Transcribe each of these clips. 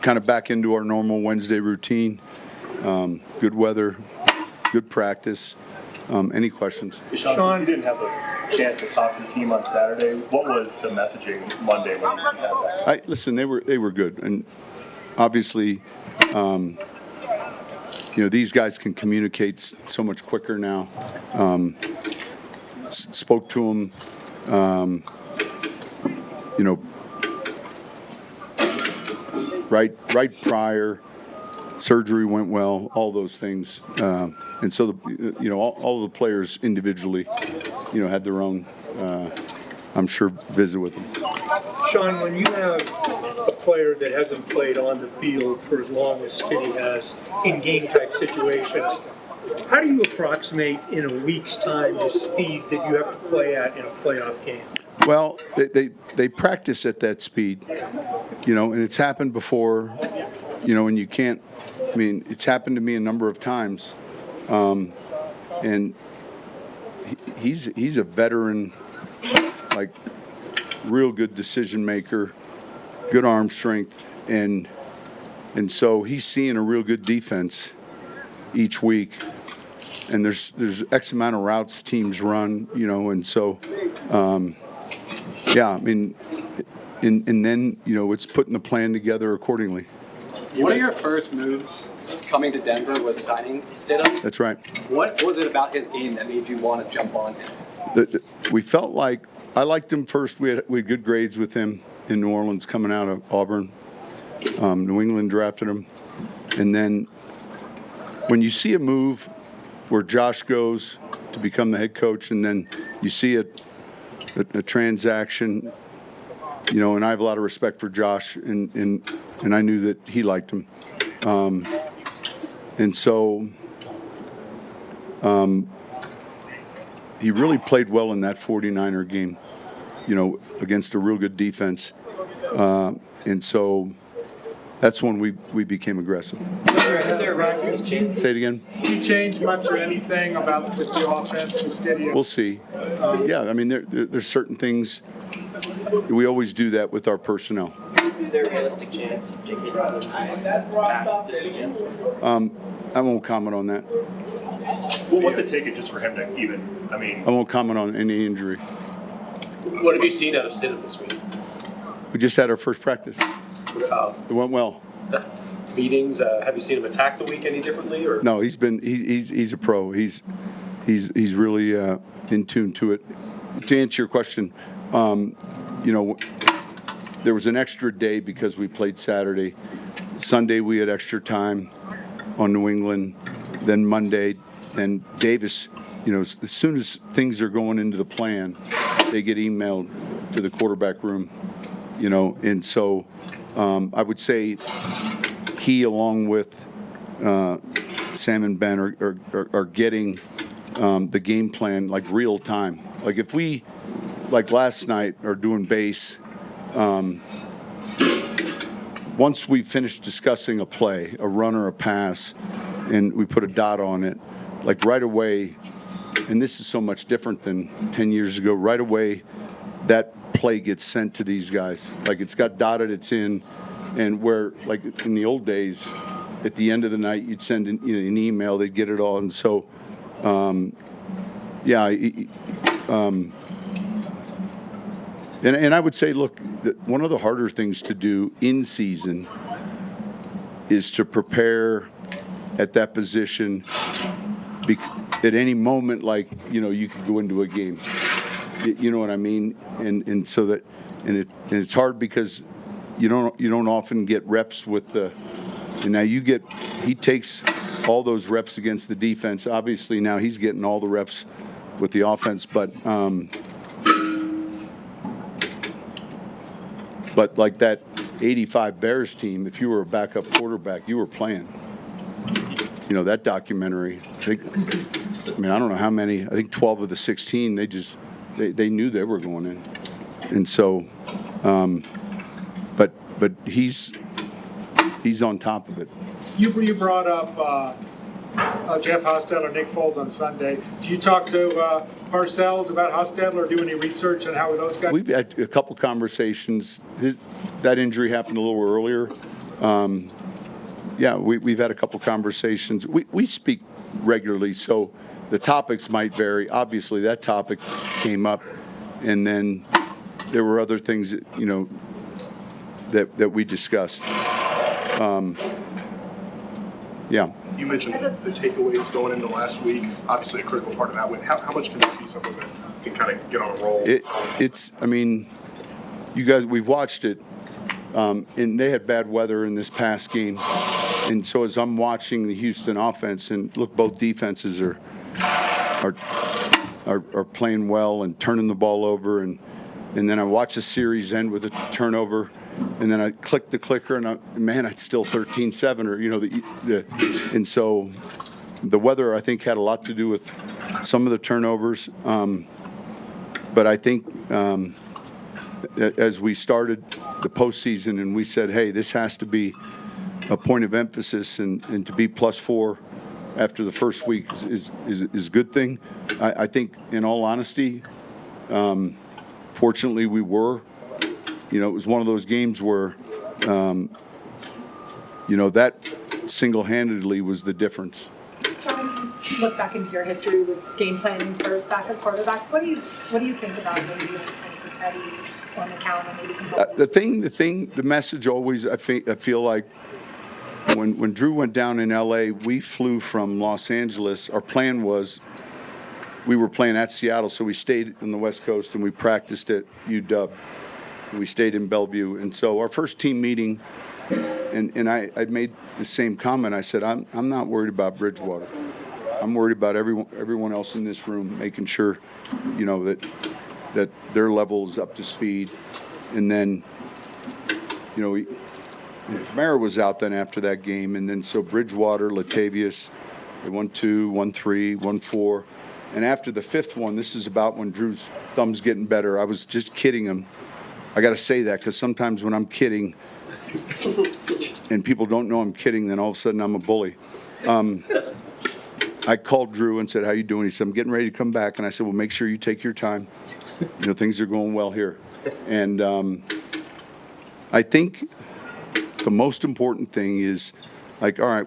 kind of back into our normal Wednesday routine. Good weather, good practice. Any questions? Sean, since you didn't have a chance to talk to the team on Saturday, what was the messaging Monday when you had that? Listen, they were good, and obviously, these guys can communicate so much quicker now. Spoke to them, right prior. Surgery went well, all those things, and so all the players individually, had their own, I'm sure, visit with them. Sean, when you have a player that hasn't played on the field for as long as Stidham has in game-type situations, how do you approximate in a week's time the speed that you have to play at in a playoff game? Well, they practice at that speed, and it's happened before, and you can't. I mean, it's happened to me a number of times, and he's a veteran, like real good decision maker, good arm strength, and so he's seeing a real good defense each week, and there's X amount of routes teams run, and so I mean, and then it's putting the plan together accordingly. One of your first moves coming to Denver was signing Stidham. That's right. What was it about his game that made you want to jump on him? We felt like I liked him first. We had good grades with him in New Orleans coming out of Auburn. New England drafted him. And then when you see a move where Josh goes to become the head coach and then you see a transaction, and I have a lot of respect for Josh, and I knew that he liked him. And so he really played well in that 49er game, against a real good defense. And so that's when we became aggressive. Say it again. Did you change much or anything about the offense with Stidham? We'll see. Yeah, I mean, there's certain things. We always do that with our personnel. Is there a realistic chance J.K. Dobbins is back this weekend? I won't comment on that. Well, what's it taking just for him to even, I won't comment on any injury. What have you seen out of Stidham this week? We just had our first practice. It went well. Meetings, have you seen him attack the week any differently? Or? No, he's a pro. He's really in tune to it. To answer your question, there was an extra day because we played Saturday. Sunday we had extra time on New England. Then Monday, then Davis, as soon as things are going into the plan, they get emailed to the quarterback room, and so I would say he, along with Sam and Ben, are getting the game plan like real time. Like if we, like last night, are doing base, once we finish discussing a play, a run or a pass, and we put a dot on it, like right away, and this is so much different than 10 years ago, right away that play gets sent to these guys. Like it's got dotted, it's in, and where like in the old days, at the end of the night, you'd send an email, they'd get it all, and so, And I would say, look, one of the harder things to do in season is to prepare at that position at any moment, like, you could go into a game. You know what I mean? And so that, and it's hard because you don't often get reps with and now he takes all those reps against the defense. Obviously now he's getting all the reps with the offense, but like that 85 Bears team, if you were a backup quarterback, you were playing. That documentary, I don't know how many, I think 12 of the 16, they knew they were going in. And so, but he's on top of it. You brought up Jeff Hostetler, Nick Foles on Sunday. Did you talk to Parcells about Hostetler or do any research on how those guys? We've had a couple conversations. That injury happened a little earlier yeah, we've had a couple conversations. We speak regularly, so the topics might vary. Obviously, that topic came up, and then there were other things that, you know, that we discussed. Yeah. You mentioned the takeaways going into last week. Obviously, a critical part of that win. How much can that be something that can kind of get on a roll? It's. I mean, you guys, we've watched it, and they had bad weather in this past game, and so as I'm watching the Houston offense, and look, both defenses are playing well and turning the ball over, and then I watch the series end with a turnover. And then I click the clicker, and it's still 13-7, or you know and so the weather I think had a lot to do with some of the turnovers. But I think as we started the postseason, and we said, hey, this has to be a point of emphasis, and to be +4 after the first week is a good thing. I think, in all honesty, fortunately we were. You know, it was one of those games where, you know, that single-handedly was the difference. Look back into your history with game planning for backup quarterbacks. What do you think about maybe for Teddy or McCown, and maybe the message always, I feel like when Drew went down in L.A., we flew from Los Angeles. Our plan was we were playing at Seattle, so we stayed on the West Coast and we practiced at UW. We stayed in Bellevue, and so our first team meeting, and I made the same comment. I said, I'm not worried about Bridgewater. I'm worried about everyone else in this room, making sure, you know, that their level is up to speed. And then, you know, Kamara was out then after that game, and then so Bridgewater, Latavius, they won 2, won 3, won 4, and after the fifth one, this is about when Drew's thumb's getting better. I was just kidding him. I got to say that because sometimes when I'm kidding and people don't know I'm kidding, then all of a sudden I'm a bully. I called Drew and said, how you doing? He said, I'm getting ready to come back. And I said, well, make sure you take your time. You know, things are going well here. And I think the most important thing is, like, all right,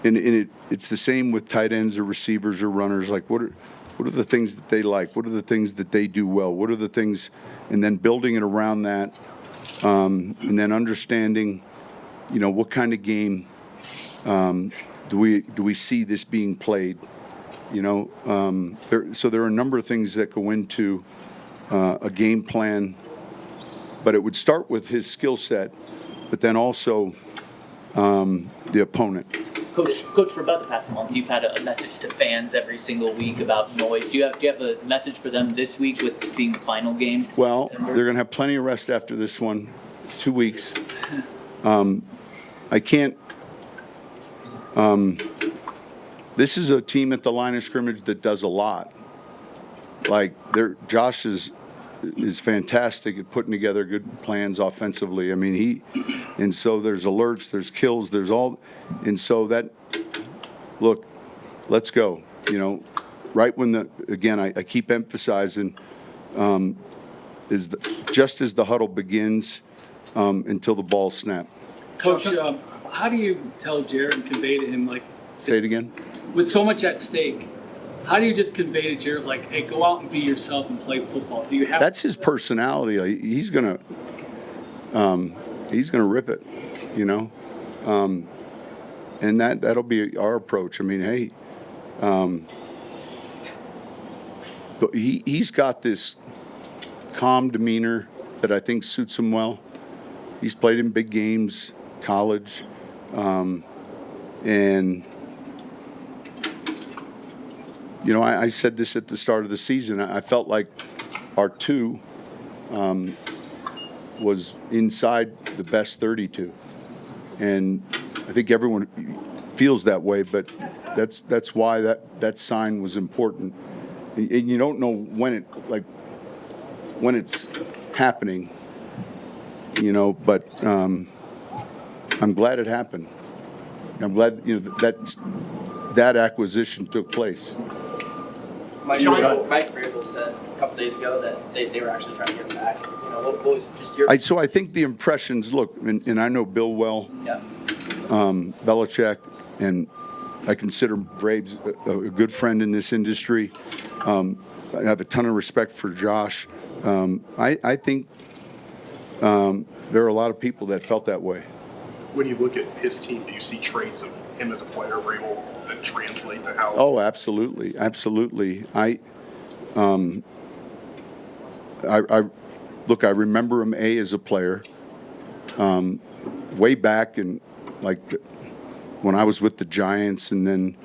and it's the same with tight ends or receivers or runners. Like, what are the things that they like? What are the things that they do well? What are the things, and then building it around that, and then understanding, you know, what kind of game do we see this being played? You know, so there are a number of things that go into a game plan, but it would start with his skill set, but then also the opponent. Coach, for about the past month, you've had a message to fans every single week about noise. Do you have a message for them this week with being the final game? Well, they're going to have plenty of rest after this one, 2 weeks. I can't. This is a team at the line of scrimmage that does a lot. Like, Josh is fantastic at putting together good plans offensively. I mean, and so there's alerts, there's kills, there's all, and so that, look, let's go. You know, right when I keep emphasizing, just as the huddle begins until the ball snapped. Coach, how do you tell Jarrett and convey to him, like, say it again? With so much at stake, how do you just convey to Jarrett, like, hey, go out and be yourself and play football? Do you have? That's his personality. Like, he's gonna rip it, you know, and that'll be our approach. I mean, hey, he's got this calm demeanor that I think suits him well. He's played in big games, college, and. You know, I said this at the start of the season. I felt like our 2 was inside the best 32, and I think everyone feels that way. But that's why that sign was important. And you don't know when it's happening. You know, but I'm glad it happened. I'm glad that acquisition took place. Mike Vrabel said a couple days ago that they were actually trying to get him back. You know, what was just your? So I think the impressions. Look, and I know Bill well, Yeah. Belichick, and I consider Vrabes a good friend in this industry. I have a ton of respect for Josh. I think there are a lot of people that felt that way. When you look at his team, do you see traits of him as a player Vrabel that translate to how? Oh, absolutely, absolutely. I look. I remember him as a player, way back in when I was with the Giants, and then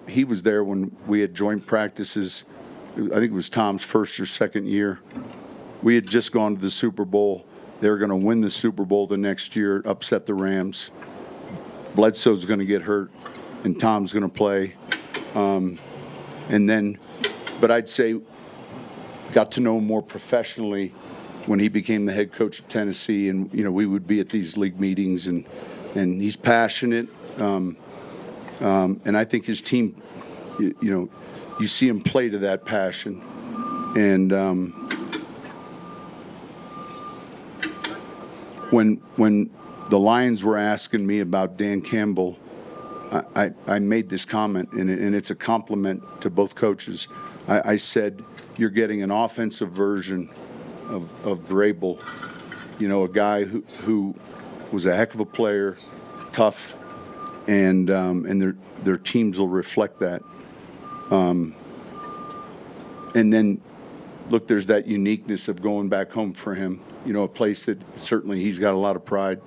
he was there when we had joint practices. I think it was Tom's first or second year. We had just gone to the Super Bowl. They were going to win the Super Bowl the next year, upset the Rams. Bledsoe's going to get hurt, and Tom's going to play. And then, but I'd say, got to know him more professionally when he became the head coach of Tennessee, and we would be at these league meetings, and he's passionate, and I think his team, you see him play to that passion, and when the Lions were asking me about Dan Campbell, I made this comment, and it's a compliment to both coaches. I said, you're getting an offensive version of Vrabel, a guy who was a heck of a player, tough, and their teams will reflect that. And then, look, there's that uniqueness of going back home for him, a place that certainly he's got a lot of pride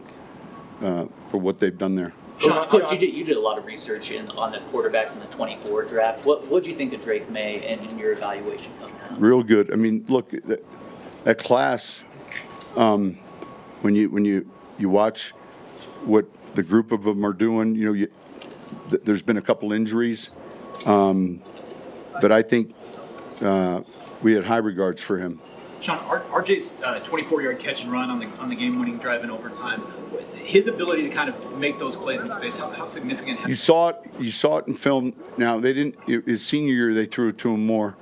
for what they've done there. Coach, you did a lot of research on the quarterbacks in the 24 draft. What did you think of Drake May and in your evaluation coming out? Real good. I mean, look, that class, when you watch what the group of them are doing, there's been a couple injuries, but I think we had high regards for him. Sean, RJ's 24-yard catch and run on the game-winning drive in overtime. His ability to kind of make those plays in space, how significant? You saw it in film. Now they didn't. His senior year, they threw it to him more,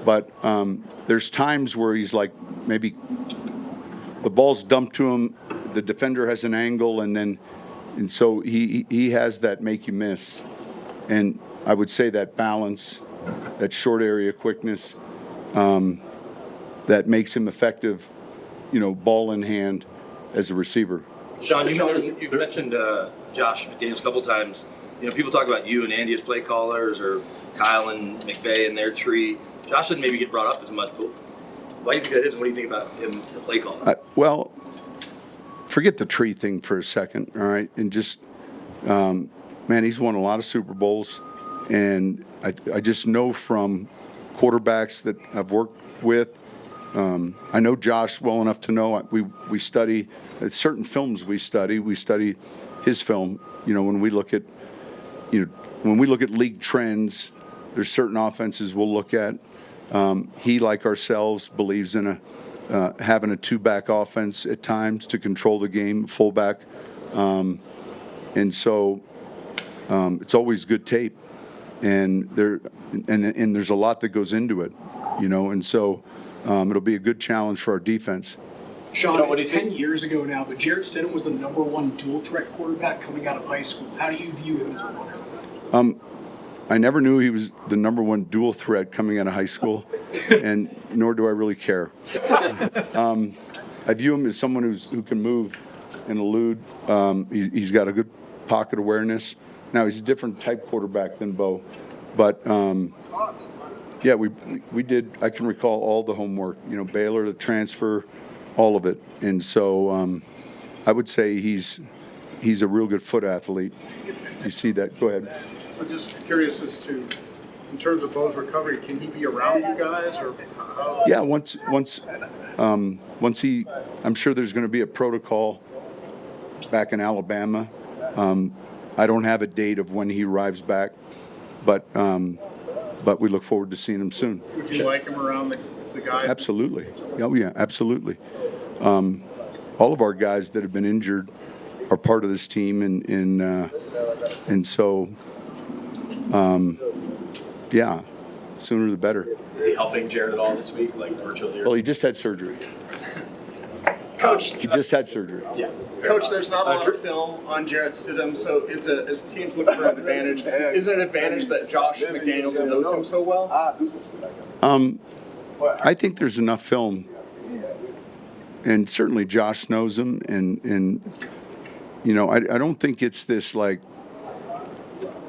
but there's times where he's like maybe the ball's dumped to him, the defender has an angle, and so he has that make you miss, and I would say that balance, that short area quickness. That makes him effective, ball in hand as a receiver. Sean, you've mentioned Josh McDaniels a couple times. People talk about you and Andy as play callers, or Kyle and McVay and their tree. Josh doesn't maybe get brought up as much, but why do you think that is, and what do you think about him, the play caller? Well, forget the tree thing for a second, all right? And just, man, he's won a lot of Super Bowls, and I just know from quarterbacks that I've worked with, I know Josh well enough to know we study certain films. We study his film. When we look at league trends, there's certain offenses we'll look at. He, like ourselves, believes in having a two-back offense at times to control the game, fullback, and so it's always good tape, and there's a lot that goes into it, and so. It'll be a good challenge for our defense. Sean, it's 10 years ago now, but Jarrett Stidham was the #1 dual-threat quarterback coming out of high school. How do you view him as a runner? I never knew he was the #1 dual threat coming out of high school, and nor do I really care. I view him as someone who can move and elude. He's got a good pocket awareness. Now, he's a different type quarterback than Bo, but yeah, we did. I can recall all the homework. Baylor, the transfer, all of it. And so I would say he's a real good foot athlete. You see that? Go ahead. I'm just curious as to, in terms of Bo's recovery, can he be around you guys, or how? Yeah, once he, I'm sure there's going to be a protocol back in Alabama. I don't have a date of when he arrives back, but we look forward to seeing him soon. Would you like him around the guys? Absolutely. Oh, yeah, absolutely. All of our guys that have been injured are part of this team, and so, yeah, sooner the better. Is he helping Jarrett at all this week, like virtually? Well, he just had surgery. Coach, He just had surgery. Yeah. Coach, there's not a lot of film on Jarrett Stidham, so is teams looking for an advantage? Is it an advantage that Josh McDaniels knows him so well? I think there's enough film, and certainly Josh knows him, and you know, I don't think it's this like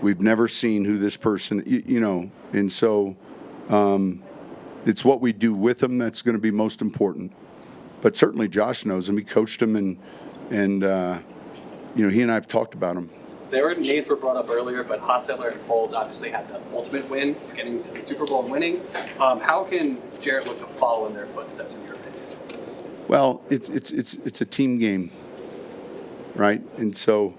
we've never seen who this person, you know, and so it's what we do with him that's going to be most important. But certainly Josh knows him. He coached him, and you know, he and I have talked about him. Their names were brought up earlier, but Hostetler and Foles obviously had the ultimate win, getting to the Super Bowl and winning. How can Jarrett look to follow in their footsteps, in your opinion? Well, it's a team game, right? And so,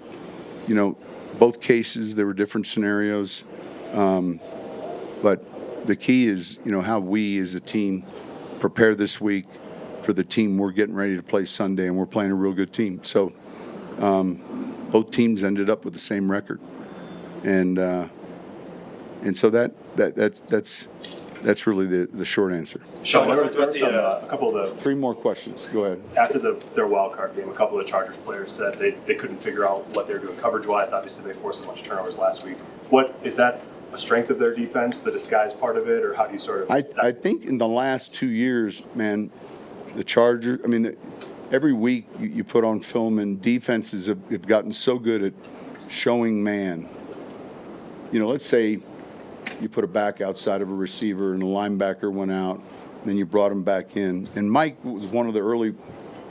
you know, both cases there were different scenarios, but the key is, you know, how we as a team prepare this week for the team we're getting ready to play Sunday, and we're playing a real good team. So both teams ended up with the same record, and so that's really the short answer. Sean, there were a couple of the 3 more questions. Go ahead. after their wild card game. A couple of the Chargers players said they couldn't figure out what they were doing coverage wise. Obviously, they forced a bunch of turnovers last week. What is that? A strength of their defense, the disguise part of it, or how do you sort of? I think in the last 2 years, man, the Chargers. I mean, every week you put on film, and defenses have gotten so good at showing man. You know, let's say you put a back outside of a receiver and a linebacker went out, and then you brought him back in. And Mike was one of the early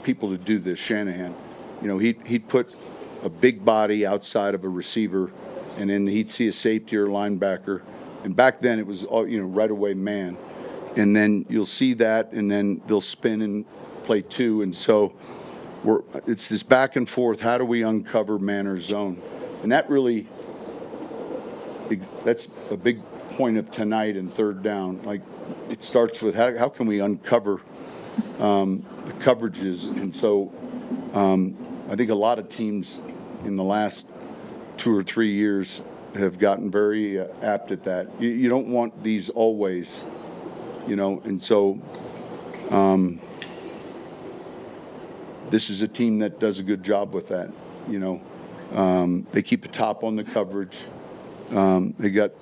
people to do this, Shanahan. You know, he'd put a big body outside of a receiver, and then he'd see a safety or a linebacker. And back then it was all, you know, right away man. And then you'll see that, and then they'll spin and play 2. And so it's this back and forth. How do we uncover man or zone? And that's a big point of tonight and third down. Like, it starts with how can we uncover the coverages? And so I think a lot of teams in the last 2 or 3 years have gotten very apt at that. You don't want these always, you know, and so this is a team that does a good job with that, you know. They keep a top on the coverage. They got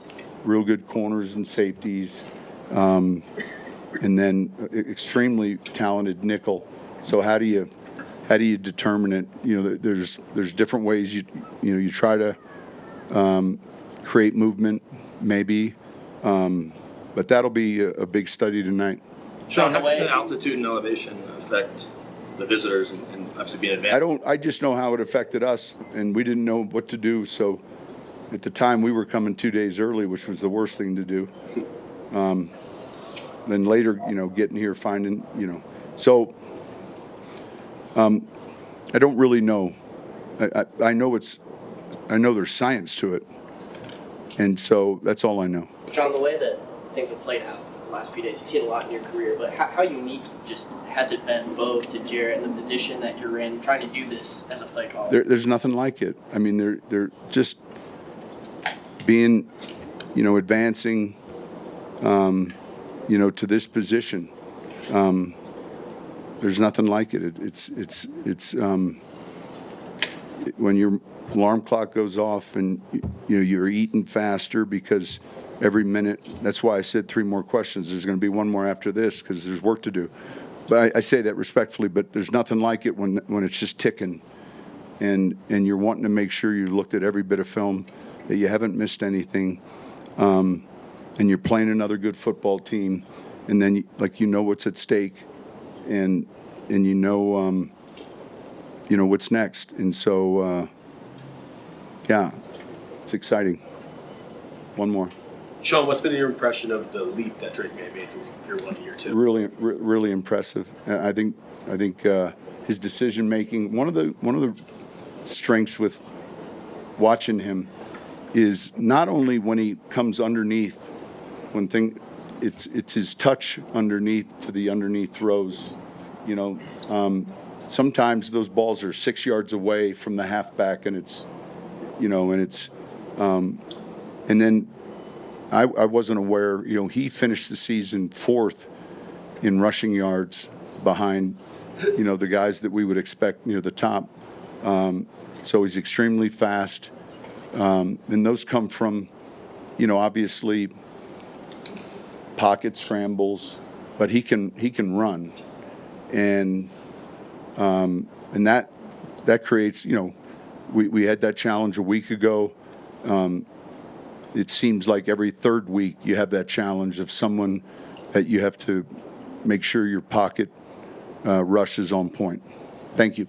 real good corners and safeties, and then extremely talented nickel. So how do you determine it? You know, there's different ways you try to create movement, maybe, but that'll be a big study tonight. Sean, how can altitude and elevation affect the visitors and obviously being advanced? I just know how it affected us, and we didn't know what to do. So at the time, we were coming 2 days early, which was the worst thing to do. Then later, you know, getting here, finding, you know. So I don't really know. I know there's science to it, and so that's all I know. John, the way that things have played out the last few days, you've seen a lot in your career, but how unique just has it been both to Jarrett and the position that you're in, trying to do this as a play caller? There's nothing like it. I mean, they're just being, you know, advancing, you know, to this position. There's nothing like it. It's when your alarm clock goes off and you know you're eating faster because every minute. That's why I said 3 more questions. There's going to be 1 more after this because there's work to do. But I say that respectfully. But there's nothing like it when it's just ticking, and you're wanting to make sure you looked at every bit of film, that you haven't missed anything, and you're playing another good football team, and then you know what's at stake, and you know what's next, and so yeah, it's exciting. 1 more. Sean, what's been your impression of the leap that Drake made from year 1 to year 2? Really impressive. I think his decision making. One of the strengths with watching him is not only when he comes underneath, it's his touch underneath to the underneath throws. You know, sometimes those balls are 6 yards away from the halfback, and it's, you know, and then I wasn't aware. He finished the season 4th in rushing yards behind, the guys that we would expect near the top. So he's extremely fast, and those come from, obviously pocket scrambles, but he can run, and that creates. We had that challenge a week ago. It seems like every third week you have that challenge of someone that you have to make sure your pocket rush is on point. Thank you.